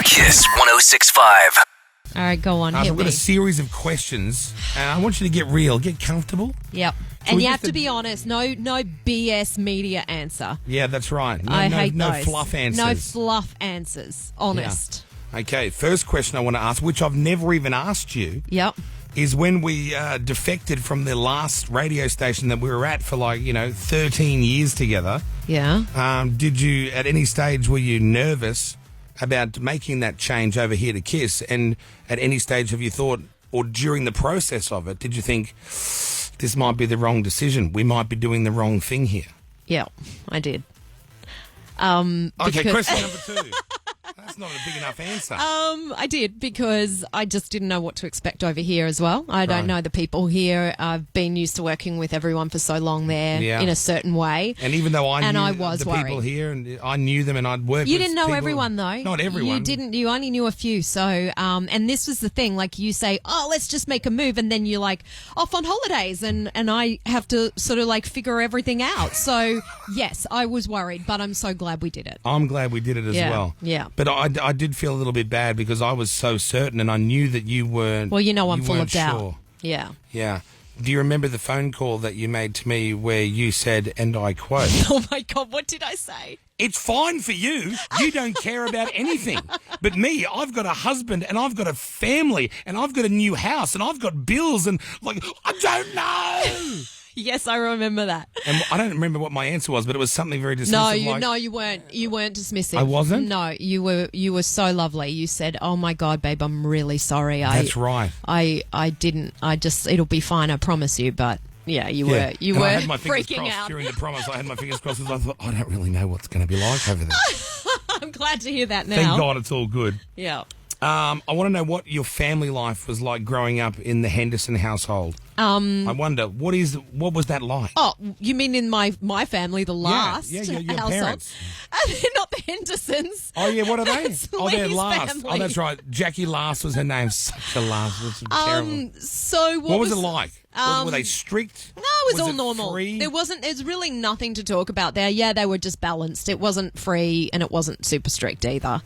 Kiss 106.5. All right, go on. Hit I've got me. a series of questions, and I want you to get real, get comfortable. Yep. So And we you just have to be honest. No BS media answer. Yeah, that's right. No, I no, hate no those. fluff answers. No fluff answers. Honest. Okay, first question I want to ask, which I've never even asked you, Yep. is when we defected from the last radio station that we were at for 13 years together. Yeah. Did you, at any stage, were you nervous about making that change over here to Kiss? And at any stage have you thought, or during the process of it, did you think this might be the wrong decision? We might be doing the wrong thing here. Yeah, I did. Okay, Because- question number 2. That's not a big enough answer. I did because I just didn't know what to expect over here as well. I don't Right. know the people here. I've been used to working with everyone for so long there Yeah. in a certain way. And even though I And knew I was the worried. people here and I knew them and I'd worked You with didn't know people- everyone though. Not everyone. You didn't. You only knew a few. So, and this was the thing. Like you say, oh, let's just make a move, and then you're like off on holidays, and I have to sort of like figure everything out. So, yes, I was worried, but I'm so glad we did it. I'm glad we did it as Yeah, well. yeah. But I did feel a little bit bad because I was so certain and I knew that you weren't. Well, you know, I'm you full of weren't doubt. sure. Yeah. Yeah. Do you remember the phone call that you made to me where you said, and I quote, Oh my God, what did I say? "It's fine for you. You don't care about anything. But me, I've got a husband and I've got a family and I've got a new house and I've got bills and I don't know." Yes, I remember that. And I don't remember what my answer was, but it was something very dismissive. No, you weren't. You weren't dismissive. I wasn't? No, you were so lovely. You said, "Oh my God, babe, I'm really sorry." That's right. I didn't. I just. It'll be fine. I promise you. But yeah, you were. You And were I had my fingers freaking crossed out. during the promise. I had my fingers crossed because I thought, I don't really know what's going to be like over there. I'm glad to hear that now. Thank God it's all good. Yeah. I want to know what your family life was like growing up in the Henderson household. I wonder, what was that like? Oh, you mean in my family, the last? Yeah, your household? parents. They're not the Hendersons. Oh, yeah, what are they? That's Oh, they're Lee's last. family. Oh, that's right. Jackie Last was her name. Such a last. It was terrible. So What was it like? Were they strict? No, it was all it normal. free? There's really nothing to talk about there. Yeah, they were just balanced. It wasn't free and it wasn't super strict either.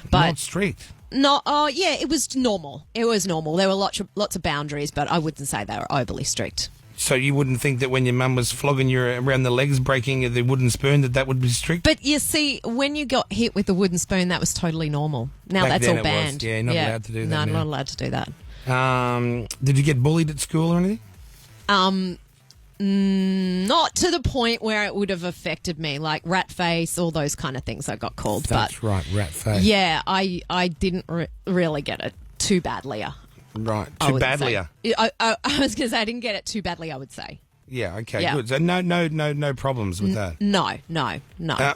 But Not strict. no, yeah, it was normal. It was normal. There were lots of boundaries, but I wouldn't say they were overly strict. So you wouldn't think that when your mum was flogging you around the legs, breaking the wooden spoon, that would be strict? But you see, when you got hit with the wooden spoon, that was totally normal. Now Back that's then all it was. banned. Yeah, not allowed to do that No, now. not allowed to do that. Did you get bullied at school or anything? Not to the point where it would have affected me, like rat face, all those kind of things I got called. That's right, rat face. Yeah, I didn't really get it too badly. Right, I too would badly. say. I was going to say I didn't get it too badly, I would say. Yeah, okay, Yeah. good. So no problems with that. No.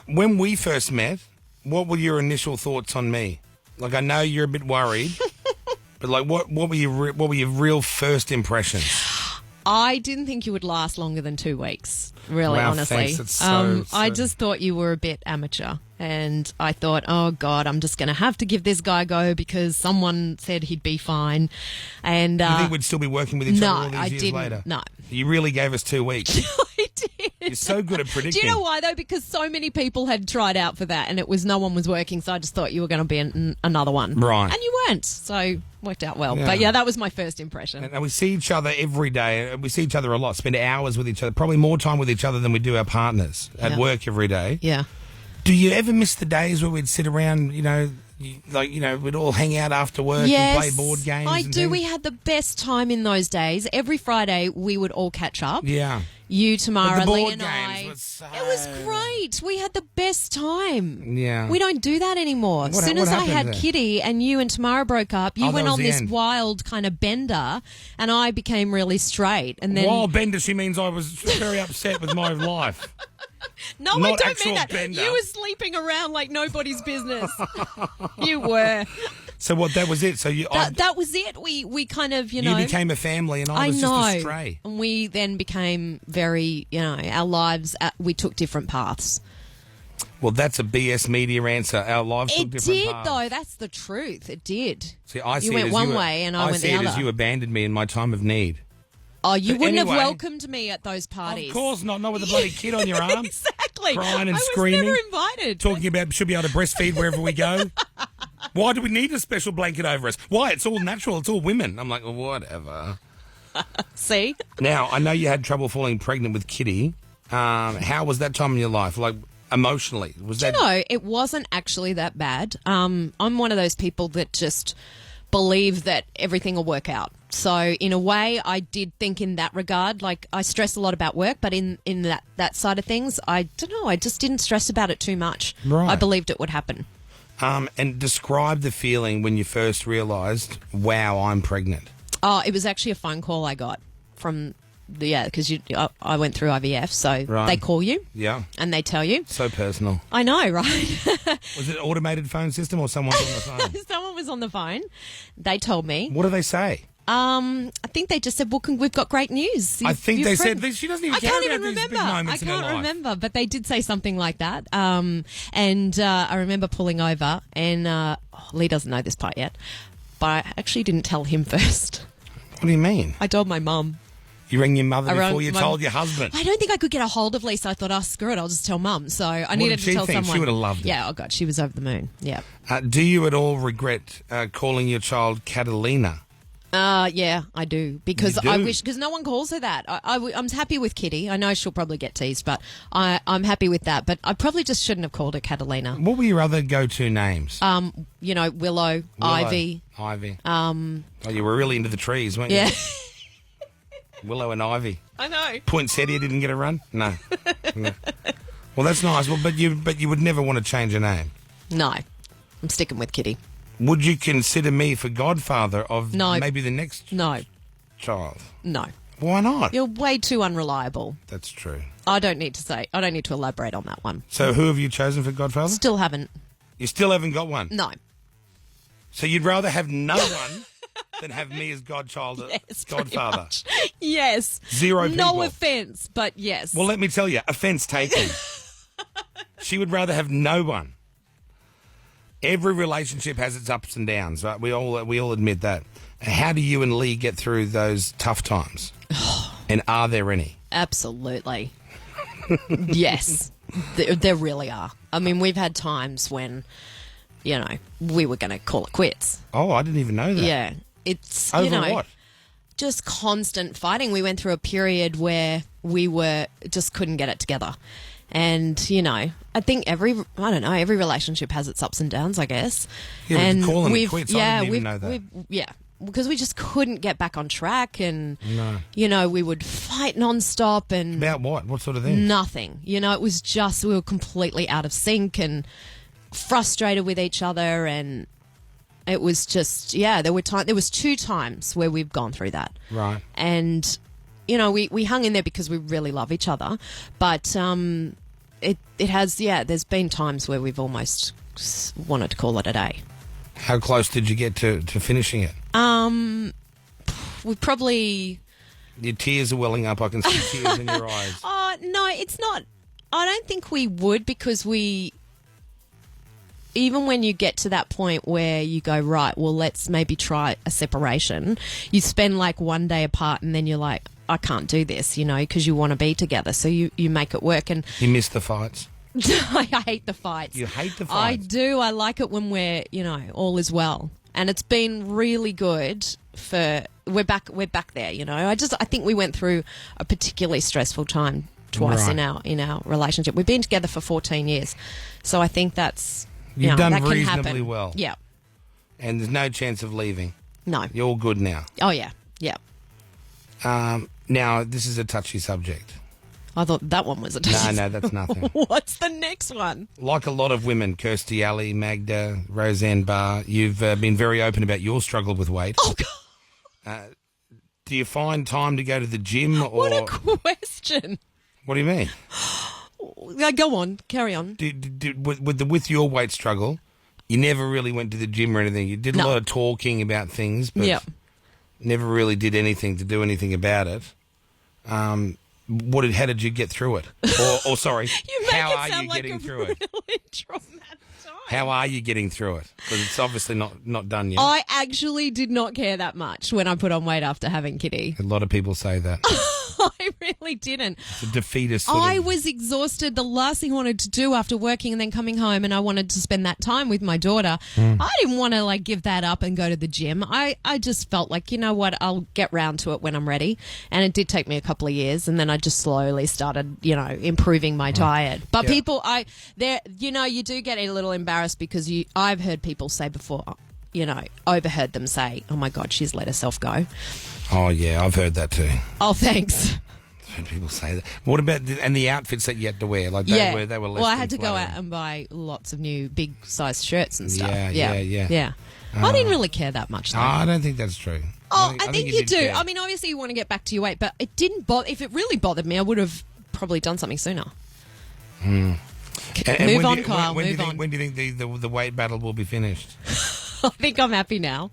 When we first met, what were your initial thoughts on me? Like, I know you're a bit worried, but like, what were your real first impressions? I didn't think you would last longer than 2 weeks, really, Wow, honestly. thanks. That's so- I just thought you were a bit amateur. And I thought, oh, God, I'm just going to have to give this guy a go because someone said he'd be fine. And You think we'd still be working with each no, other all these I years didn't. later? No. You really gave us 2 weeks. I did. You're so good at predicting. Do you know why, though? Because so many people had tried out for that and no one was working, so I just thought you were going to be another one. Right. And you weren't, so worked out well. Yeah. But, yeah, that was my first impression. And we see each other every day. We see each other a lot, spend hours with each other, probably more time with each other than we do our partners at Yeah. work every day. Yeah. Do you ever miss the days where we'd sit around, we'd all hang out after work and play board games? I and do. things? We had the best time in those days. Every Friday, we would all catch up. Yeah. You, Tamara, But the Lee, board and games I. were so- It was great. We had the best time. Yeah. We don't do that anymore. As soon what as I happened had then? Kitty and you and Tamara broke up, you Oh, that went was on the this end. wild kind of bender, and I became really straight. And then While Bender, she means I was very upset with my life. no, I not don't actual mean that. bender. You were sleeping around like nobody's business. You were. So what? That was it. So That was it. We kind of, you you know. became a family, and I was know. just a stray. And we then became very, our lives, we took different paths. Well, that's a BS media answer. Our lives took It different did, paths. though. That's the truth. It did. See, I see You it went as one you way and I went see the it as other. you abandoned me in my time of need. Oh, you But wouldn't anyway- have welcomed me at those parties. Of course not. Not with a bloody kid on your arm. Exactly. Crying and I was screaming. never invited. Talking about should be able to breastfeed wherever we go. Why do we need a special blanket over us? Why? It's all natural. It's all women. I'm like, well, whatever. See? Now, I know you had trouble falling pregnant with Kitty. How was that time in your life? Like, emotionally? Was that... No, it wasn't actually that bad. I'm one of those people that just believe that everything will work out. So in a way, I did think in that regard, like I stress a lot about work, but in that side of things, I don't know, I just didn't stress about it too much. Right. I believed it would happen. And describe the feeling when you first realised, wow, I'm pregnant. Oh, it was actually a phone call I got from because I went through IVF, so Right. they call you, Yeah. and they tell you. So personal. I know, right? Was it an automated phone system or someone's on the phone? Someone was on the phone. They told me. What do they say? I think they just said, "Well, we've got great news." I think You're they pregnant. said she doesn't even I care can't about even these remember. big I moments in her can't life. remember, but they did say something like that. And I remember pulling over, and Lee doesn't know this part yet, but I actually didn't tell him first. What do you mean? I told my mum. You rang your mother I rang before you my- told your husband? I don't think I could get a hold of Lee, so I thought, oh, screw it, I'll just tell Mum. So I needed did to she tell think? She someone. would have loved it. Yeah, oh God, she was over the moon. Yeah. Do you at all regret calling your child Catalina? Yeah, I do. Because You do? I wish, because no one calls her that. I'm happy with Kitty. I know she'll probably get teased, but I'm happy with that. But I probably just shouldn't have called her Catalina. What were your other go-to names? Willow, Ivy. Ivy. Oh, you were really into the trees, weren't Yeah. you? Willow and Ivy. I know. Poinsettia didn't get a run? No. No. Well, that's nice. Well, but you would never want to change a name. No, I'm sticking with Kitty. Would you consider me for godfather of No. maybe the next No, child? no. Why not? You're way too unreliable. That's true. I don't need to elaborate on that one. So who have you chosen for godfather? Still haven't. You still haven't got one? No. So you'd rather have no one than have me as godchild, Yes, pretty godfather? much. Yes. Zero No people. offense, but yes. Well, let me tell you, offence taken. She would rather have no one. Every relationship has its ups and downs, right? We all admit that. How do you and Lee get through those tough times? And are there any? Absolutely. Yes. There really are. I mean, we've had times when, we were going to call it quits. Oh, I didn't even know that. Yeah. It's, Over what? just constant fighting. We went through a period where we just couldn't get it together. And, I think every relationship has its ups and downs, I guess. Yeah, but and calling it quits, I didn't even know that. Because we just couldn't get back on track, and No. we would fight nonstop and About what? What sort of thing? nothing. It was just we were completely out of sync and frustrated with each other, and it was just there was 2 times where we've gone through that. Right. And we hung in there because we really love each other, but it has there's been times where we've almost wanted to call it a day. How close did you get to finishing it? We probably Your tears are welling up. I can see tears in your eyes. no, it's not. I don't think we would, because even when you get to that point where you go, right, well, let's maybe try a separation, you spend like one day apart and then you're like, I can't do this, because you want to be together. So you make it work. And You miss the fights? I hate the fights. You hate the I fights? do. I like it when we're, all is well. And it's been really good we're back there, I think we went through a particularly stressful time twice Right. in our relationship. We've been together for 14 years. So I think that's You've done that can reasonably happen. well. Yeah. And there's no chance of leaving. No. You're all good now. Oh yeah. Yeah. Now, this is a touchy subject. I thought that one was a No, that's nothing. What's the next one? Like a lot of women, Kirstie Alley, Magda, Roseanne Barr, you've been very open about your struggle with weight. Oh God. Do you find time to go to the gym? Or What a question. What do you mean? Go on. Carry on. With your weight struggle, you never really went to the gym or anything. You did a No. lot of talking about things, but Yep. never really did anything to do anything about it. How did you get through it? Or sorry, You make how it are sound you like getting a through it? really traumatic time. How are you getting through it? Because it's obviously not done yet. I actually did not care that much when I put on weight after having Kitty. A lot of people say that. I really didn't. It's a defeatist I was exhausted. The last thing I wanted to do after working and then coming home, and I wanted to spend that time with my daughter. I didn't want to like give that up and go to the gym. I just felt like, you know what, I'll get round to it when I'm ready. And it did take me a couple of years, and then I just slowly started, improving my diet. But people, you do get a little embarrassed because I've heard people say before, overheard them say, "Oh my God, she's let herself go." Oh yeah, I've heard that too. Oh, thanks. People say that. What about the outfits that you had to wear? Like they were less well, I had to than go flattering. out and buy lots of new big size shirts and stuff. Yeah. I didn't really care that much, though. I don't think that's true. I think you did do. care. I mean, obviously you want to get back to your weight, but it didn't bother. If it really bothered me, I would have probably done something sooner. And Move when on, do you- Kyle. When Move do you on. think, when do you think the weight battle will be finished? I think I'm happy now.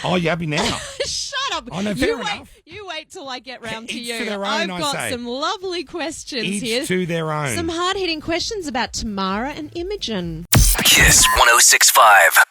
Oh, you're happy now? Shut up. Oh, no, fair enough. You wait till I get round to Each you. to their own, I've I got say. some lovely questions Each here. to their own. Some hard-hitting questions about Tamara and Imogen. Kiss 1065.